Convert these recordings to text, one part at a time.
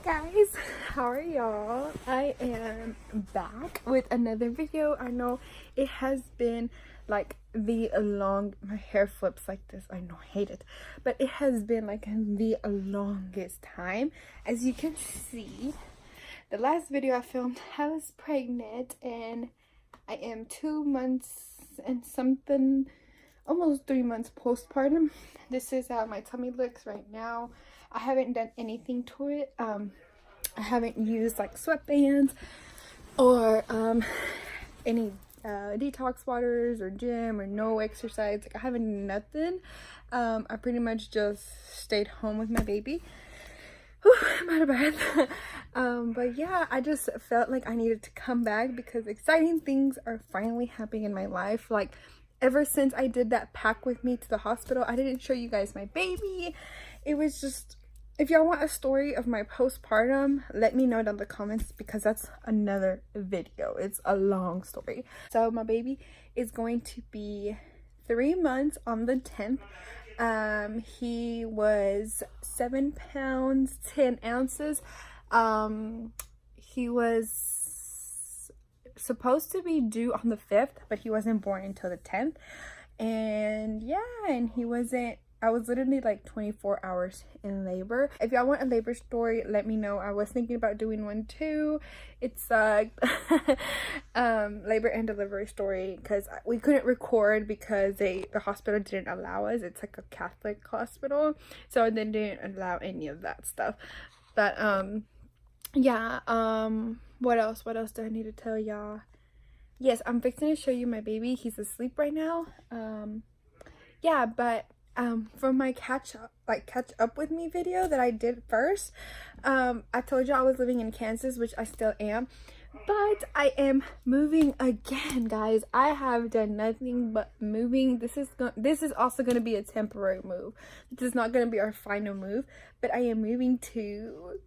Guys, how are y'all? I am back with another video. I know it has been like my hair flips like this. I know, I hate it, but it has been like the longest time. As you can see, the last video I filmed, I was pregnant and I am 2 months and something, almost 3 months postpartum. This is how my tummy looks right now. I haven't done anything to it. I haven't used like sweatbands or any detox waters or gym or no exercise. Like I haven't nothing. I pretty much just stayed home with my baby. Whew, I'm out of breath. But yeah, I just felt like I needed to come back because exciting things are finally happening in my life. Like ever since I did that pack with me to the hospital, I didn't show you guys my baby. It was just, if y'all want a story of my postpartum, let me know down in the comments because that's another video. It's a long story. So my baby is going to be 3 months on the 10th. He was 7 pounds 10 ounces. He was supposed to be due on the 5th, but he wasn't born until the 10th. And yeah, and I was literally like 24 hours in labor. If y'all want a labor story, let me know. I was thinking about doing one too. It's labor and delivery story because we couldn't record because the hospital didn't allow us. It's like a Catholic hospital, so they didn't allow any of that stuff. But yeah, what else do I need to tell y'all? Yes, I'm fixing to show you my baby. He's asleep right now. Yeah, but from my catch up with me video that I did first, I told you I was living in Kansas, which I still am, but I am moving again, guys. I have done nothing but moving. This is also going to be a temporary move. This is not going to be our final move, but I am moving to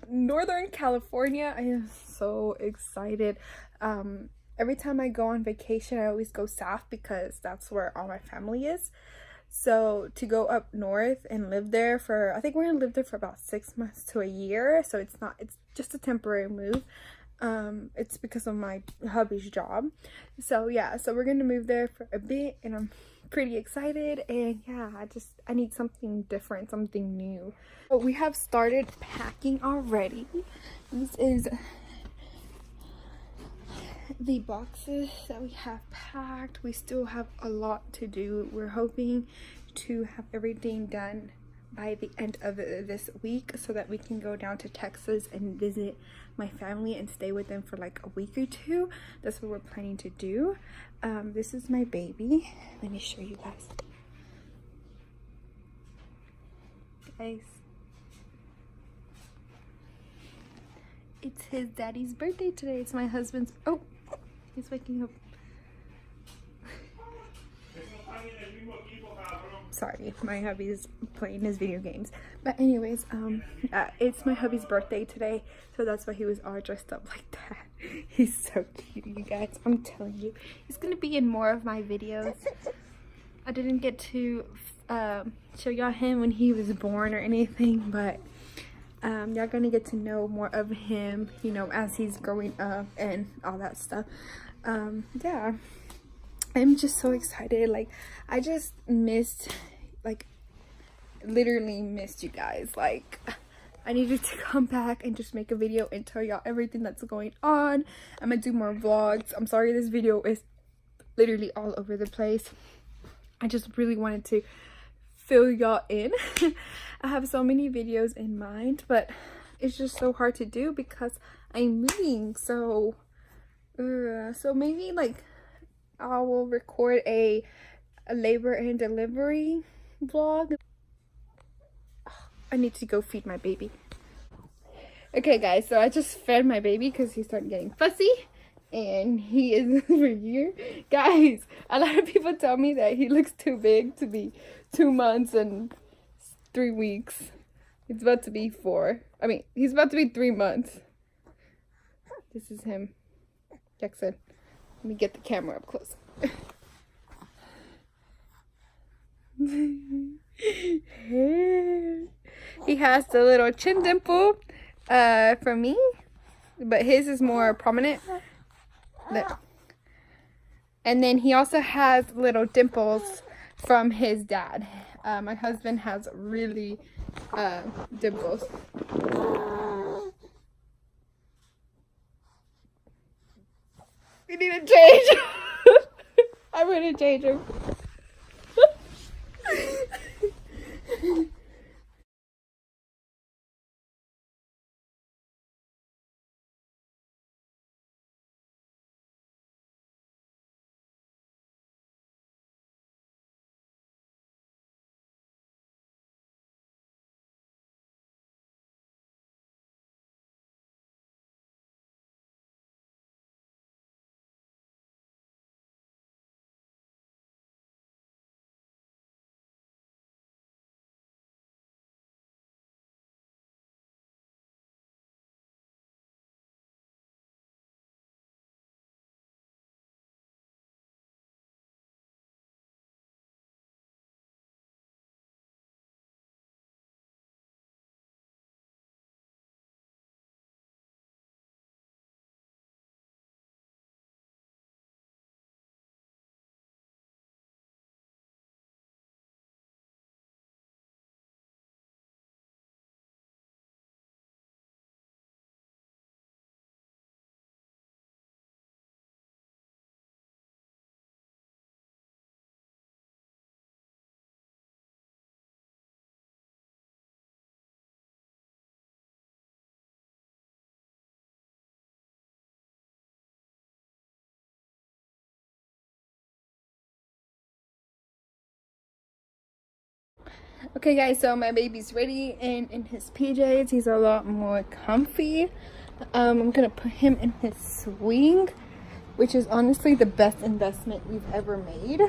Northern California. I am so excited. Every time I go on vacation, I always go south because that's where all my family is. So to go up north and live there for, I think we're gonna live there for about 6 months to a year. So it's just a temporary move. It's because of my hubby's job. So yeah, so we're gonna move there for a bit and I'm pretty excited. And yeah, I need something different, something new. So we have started packing already. This is the boxes that we have packed. We still have a lot to do. We're hoping to have everything done by the end of this week so that we can go down to Texas and visit my family and stay with them for like a week or two. That's what we're planning to do. This is my baby. Let me show you guys. It's his daddy's birthday today. It's my husband's. Oh, he's waking up. Sorry, my hubby's playing his video games. But anyways, it's my hubby's birthday today, so that's why he was all dressed up like that. He's so cute, you guys. I'm telling you, he's gonna be in more of my videos. I didn't get to show y'all him when he was born or anything, but y'all gonna get to know more of him, you know, as he's growing up and all that stuff. Yeah, I'm just so excited. Like I just literally missed you guys. Like I needed to come back and just make a video and tell y'all everything that's going on. I'm gonna do more vlogs. I'm sorry this video is literally all over the place. I just really wanted to fill y'all in. I have so many videos in mind, but it's just so hard to do because I'm moving. So maybe like I will record a labor and delivery vlog. I need to go feed my baby. Okay guys, so I just fed my baby because he started getting fussy and he is over here. Guys, a lot of people tell me that he looks too big to be 2 months and 3 weeks. It's about to be 4. I mean, he's about to be 3 months. This is him. Jackson. Let me get the camera up close. He has the little chin dimple. for me, but his is more prominent. And then he also has little dimples from his dad. My husband has really dimples. We need to change. I'm gonna change him. Okay guys, so my baby's ready and in his PJs. He's a lot more comfy. I'm gonna put him in his swing, which is honestly the best investment we've ever made.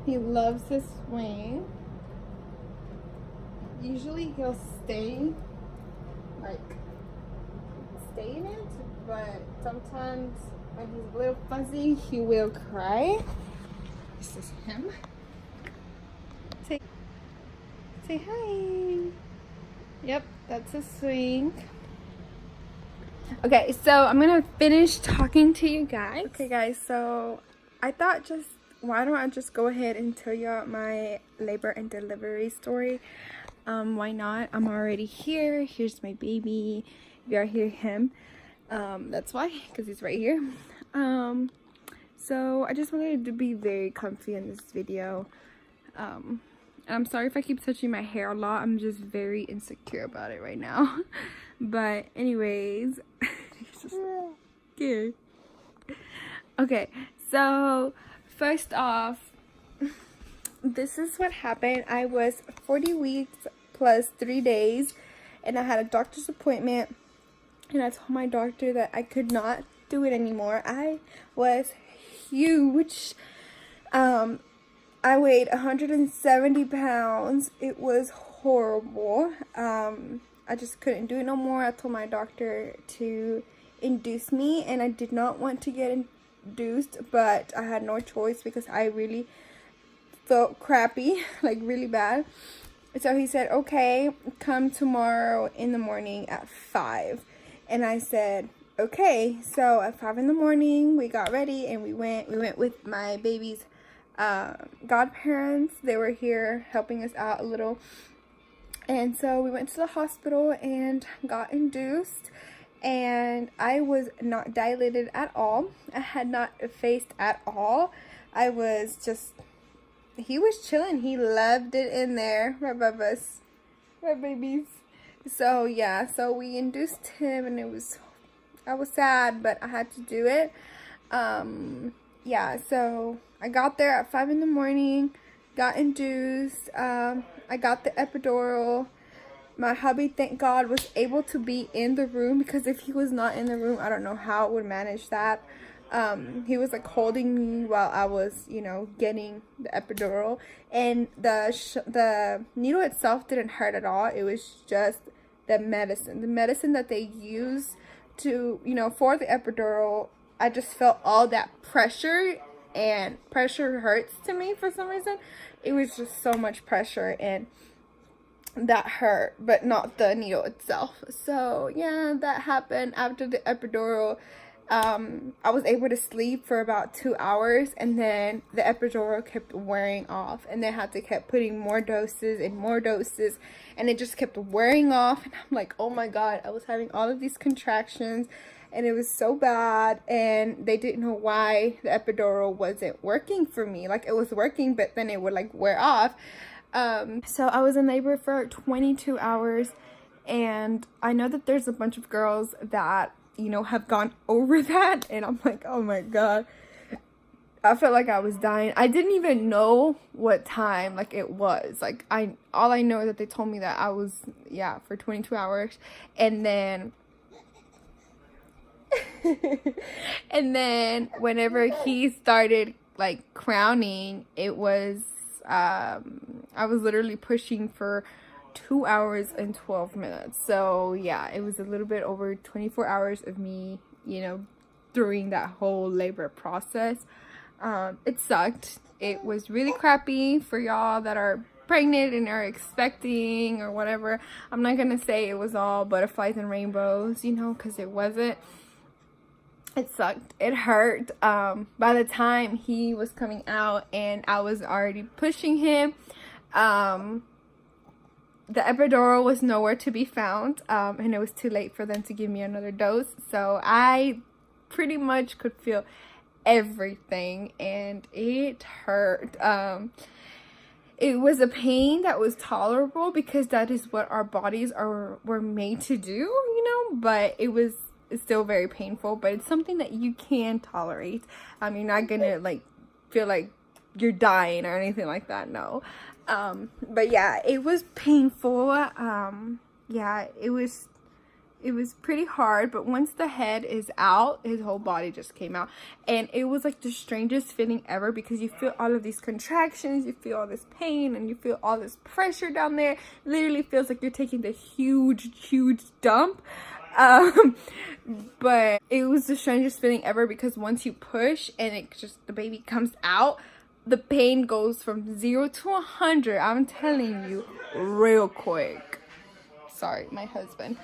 He loves his swing. Usually he'll stay in it, but sometimes when he's a little fuzzy, he will cry. This is him. Say hi. Yep, that's a swing. Okay, so I'm gonna finish talking to you guys. Okay guys, so I thought why don't I just go ahead and tell you my labor and delivery story. Why not? I'm already here. Here's my baby. If y'all hear him, that's why, because he's right here. So I just wanted to be very comfy in this video. I'm sorry if I keep touching my hair a lot. I'm just very insecure about it right now. But anyways, it's just scary. Okay, so first off, this is what happened. I was 40 weeks plus 3 days, and I had a doctor's appointment, and I told my doctor that I could not do it anymore. I was huge. I weighed 170 pounds. It was horrible. I just couldn't do it no more. I told my doctor to induce me, and I did not want to get induced, but I had no choice because I really felt crappy, like really bad. So he said, okay, come tomorrow in the morning at 5. And I said, okay. So at 5 in the morning, we got ready and we went with my baby's godparents. They were here helping us out a little. And so we went to the hospital and got induced. And I was not dilated at all. I had not effaced at all. I was just, he was chilling. He loved it in there. Right, Bubba's. Right, babies. So yeah, so we induced him, and I was sad, but I had to do it. Yeah, so I got there at 5 in the morning, got induced. I got the epidural. My hubby, thank God, was able to be in the room, because if he was not in the room, I don't know how it would manage that. He was like holding me while I was, you know, getting the epidural, and the needle itself didn't hurt at all. It was just the medicine that they use to, you know, for the epidural. I just felt all that pressure, and pressure hurts to me for some reason. It was just so much pressure, and that hurt, but not the needle itself. So yeah, that happened after the epidural. I was able to sleep for about 2 hours, and then the epidural kept wearing off, and they had to keep putting more doses and more doses, and it just kept wearing off. And I'm like, oh my god, I was having all of these contractions, and it was so bad, and they didn't know why the epidural wasn't working for me. Like, it was working, but then it would like wear off. So I was in labor for 22 hours, and I know that there's a bunch of girls that, you know, have gone over that, and I'm like, oh my god, I felt like I was dying. I didn't even know what time like it was. Like, all I know is that they told me that I was, yeah, for 22 hours, and then and then whenever he started like crowning, it was I was literally pushing for 2 hours and 12 minutes. So yeah, it was a little bit over 24 hours of me, you know, during that whole labor process. It sucked. It was really crappy for y'all that are pregnant and are expecting or whatever. I'm not gonna say it was all butterflies and rainbows, you know, because it wasn't. It sucked. It hurt. By the time he was coming out and I was already pushing him, the epidural was nowhere to be found, and it was too late for them to give me another dose. So I pretty much could feel everything, and it hurt. It was a pain that was tolerable because that is what our bodies were made to do, you know, but it was still very painful. But it's something that you can tolerate. You're not gonna like feel like you're dying or anything like that, no. But yeah, it was painful. Yeah, it was pretty hard, but once the head is out, his whole body just came out, and it was like the strangest feeling ever, because you feel all of these contractions, you feel all this pain, and you feel all this pressure down there. It literally feels like you're taking the huge dump. But it was the strangest feeling ever, because once you push and the baby comes out, the pain goes from 0 to 100. I'm telling you, real quick. Sorry, my husband.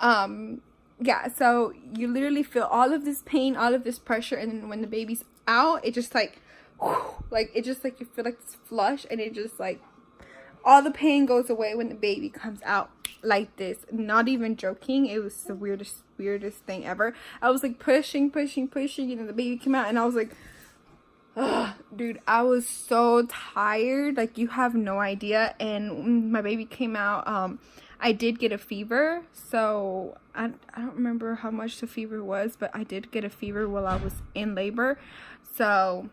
Yeah, so you literally feel all of this pain, all of this pressure, and then when the baby's out, it just like, it just like, you feel like this flush, and it just like, all the pain goes away when the baby comes out like this. Not even joking, it was the weirdest thing ever. I was like pushing, and then the baby came out, and I was like, ugh, dude, I was so tired, like you have no idea. And when my baby came out, I did get a fever, so I don't remember how much the fever was, but I did get a fever while I was in labor. So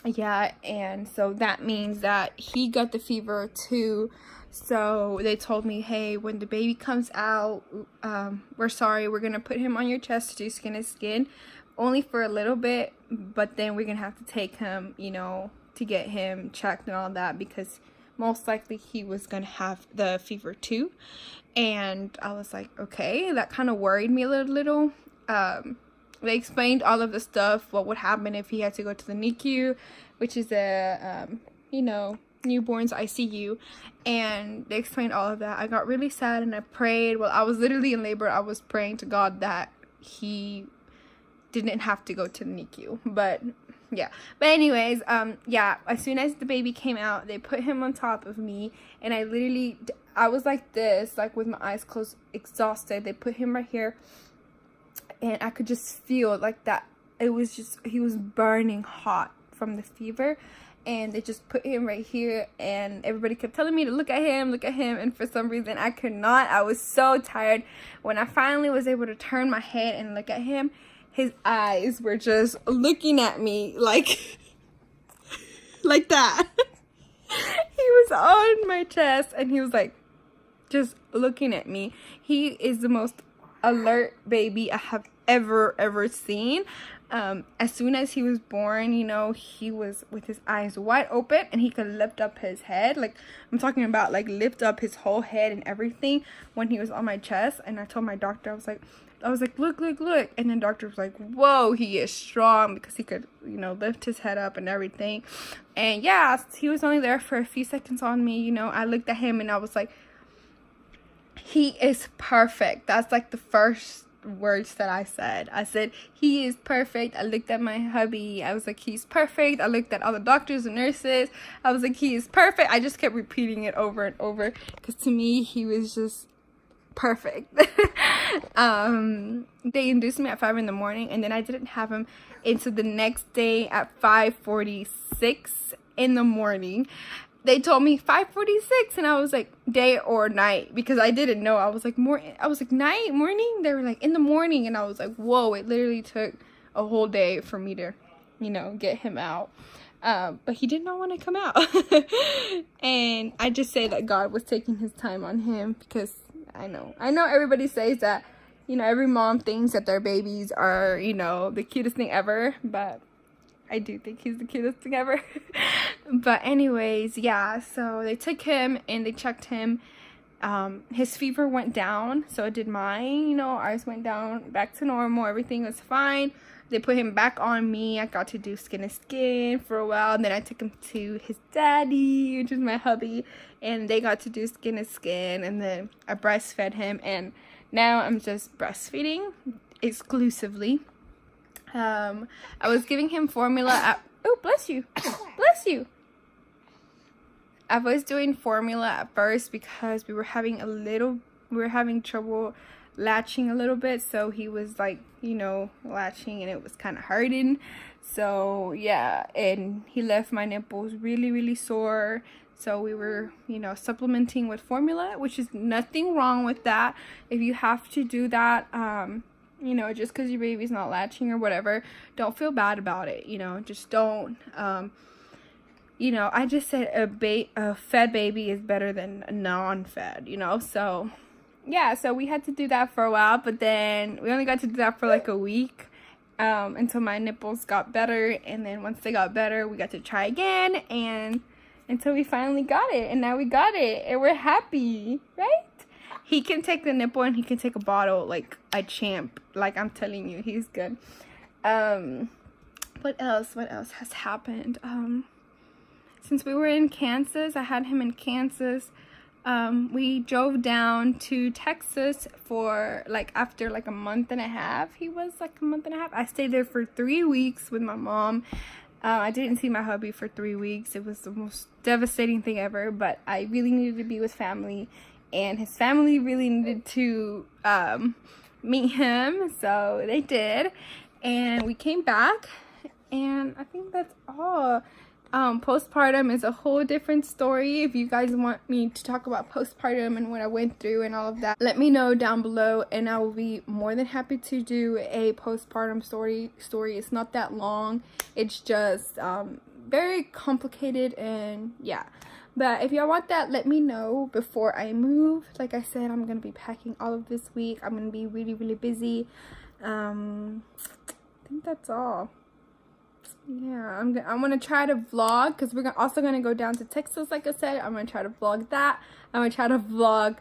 yeah, and so that means that he got the fever too. So they told me, hey, when the baby comes out, we're sorry, we're gonna put him on your chest to do skin to skin, only for a little bit, but then we're gonna have to take him, you know, to get him checked and all that, because most likely he was gonna have the fever too. And I was like, okay, that kind of worried me a little. They explained all of the stuff, what would happen if he had to go to the NICU, which is a you know, newborn's ICU, and they explained all of that. I got really sad, and I prayed while I was literally in labor. I was praying to God that he didn't have to go to the NICU. But yeah, but anyways, yeah, as soon as the baby came out, they put him on top of me, and I was like this, like with my eyes closed, exhausted. They put him right here, and I could just feel like that. It was just, he was burning hot from the fever, and they just put him right here, and everybody kept telling me to look at him, and for some reason I could not. I was so tired. When I finally was able to turn my head and look at him, his eyes were just looking at me like like that. He was on my chest, and he was like just looking at me. He is the most alert baby I have ever seen. As soon as he was born, you know, he was with his eyes wide open, and he could lift up his head. Like, I'm talking about like lift up his whole head and everything when he was on my chest. And I told my doctor, I was like, I was like, look, look, look. And then doctor was like, whoa, he is strong, because he could, you know, lift his head up and everything. And yeah, he was only there for a few seconds on me. You know, I looked at him and I was like, he is perfect. That's like the first words that I said. I said, he is perfect. I looked at my hubby. I was like, he's perfect. I looked at all the doctors and nurses. I was like, he is perfect. I just kept repeating it over and over, because to me, he was just perfect. They induced me at 5 in the morning, and then I didn't have him until the next day at 5:46 in the morning. They told me 5:46, and I was like, day or night, because I didn't know. I was like, night, morning. They were like, in the morning, and I was like, whoa. It literally took a whole day for me to, you know, get him out. But he did not want to come out. And I just say that God was taking his time on him, because I know everybody says that, you know, every mom thinks that their babies are, you know, the cutest thing ever, but I do think he's the cutest thing ever. But anyways, yeah, so they took him and they checked him. His fever went down, so did mine. You know, ours went down back to normal. Everything was fine. They put him back on me. I got to do skin to skin for a while, and then I took him to his daddy, which is my hubby, and they got to do skin to skin, and then I breastfed him, and now I'm just breastfeeding exclusively. I was giving him formula at, oh, bless you, bless you. I was doing formula at first because we were having trouble latching a little bit, so he was like, you know, latching, and it was kind of hurting. So yeah, and he left my nipples really, really sore. So we were, you know, supplementing with formula, which is nothing wrong with that. If you have to do that, you know, just because your baby's not latching or whatever, don't feel bad about it. You know, just don't. You know, I just said a fed baby is better than a non-fed, you know. So yeah, so we had to do that for a while, but then we only got to do that for like a week, until my nipples got better. And then once they got better, we got to try again, and until we finally got it. And now we got it, and we're happy, right? He can take the nipple and he can take a bottle like a champ. Like, I'm telling you, he's good. What else has happened? Since we were in Kansas, I had him in Kansas. We drove down to Texas for like, after like a month and a half. He was like a month and a half. I stayed there for 3 weeks with my mom. I didn't see my hubby for 3 weeks. It was the most devastating thing ever, but I really needed to be with family, and his family really needed to meet him, so they did. And we came back, and I think that's all. Postpartum is a whole different story. If you guys want me to talk about postpartum and what I went through and all of that, let me know down below, and I will be more than happy to do a postpartum story. It's not that long. It's just very complicated, and yeah. But if y'all want that, let me know before I move. Like I said, I'm gonna be packing all of this week. I'm gonna be really, really busy. I think that's all. Yeah, I'm gonna try to vlog, because we're also gonna go down to Texas. Like I said, I'm gonna try to vlog that. I'm gonna try to vlog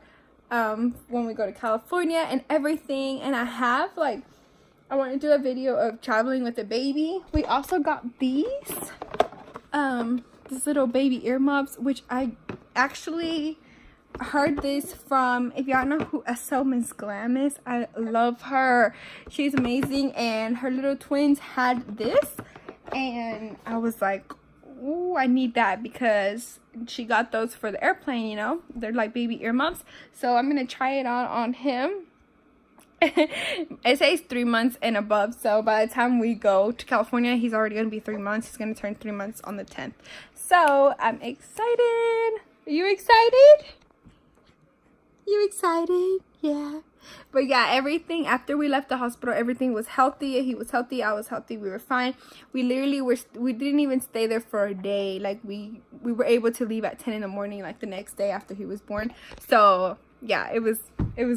when we go to California and everything. And I want to do a video of traveling with a baby. We also got these little baby earmuffs, which I actually heard this from, if y'all know who Miss Glam is, I love her. She's amazing, and her little twins had this, and I was like, ooh, I need that, because she got those for the airplane, you know. They're like baby earmuffs. So I'm gonna try it on him. It says 3 months and above, so by the time we go to California, he's already gonna be 3 months. He's gonna turn 3 months on the 10th. So I'm excited. Are you excited? You excited? Yeah. But yeah, everything after we left the hospital, everything was healthy. He was healthy, I was healthy, we were fine. We didn't even stay there for a day. Like, we were able to leave at 10 in the morning, like the next day after he was born. So yeah, it was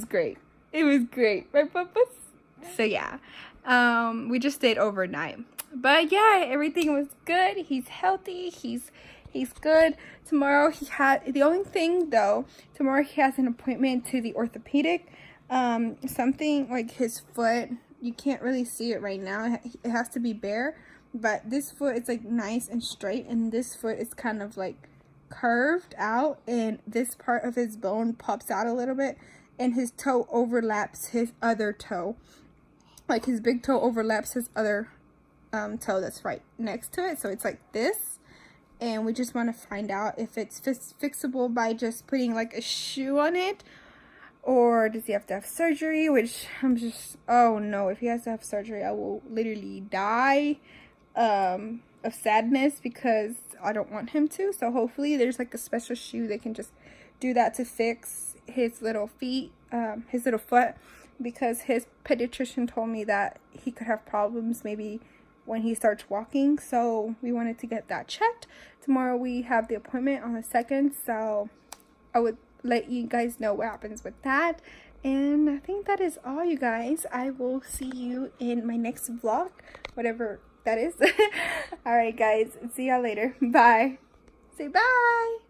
great. It was great, right, Papas? So yeah, we just stayed overnight. But yeah, everything was good. He's healthy. He's good. Tomorrow the only thing though, tomorrow he has an appointment to the orthopedic. something like his foot, you can't really see it right now, it has to be bare, but this foot is like nice and straight, and this foot is kind of like curved out, and this part of his bone pops out a little bit, and his toe overlaps his other toe, like his big toe overlaps his other toe that's right next to it, so it's like this. And we just want to find out if it's fixable by just putting like a shoe on it, or does he have to have surgery, which I'm just, oh no, if he has to have surgery, I will literally die of sadness, because I don't want him to. So hopefully there's like a special shoe that can just do that to fix his little feet, his little foot, because his pediatrician told me that he could have problems maybe when he starts walking. So we wanted to get that checked. Tomorrow we have the appointment on the 2nd, so I would let you guys know what happens with that. And I think that is all, you guys. I will see you in my next vlog, whatever that is. All right guys, see y'all later. Bye. Say bye.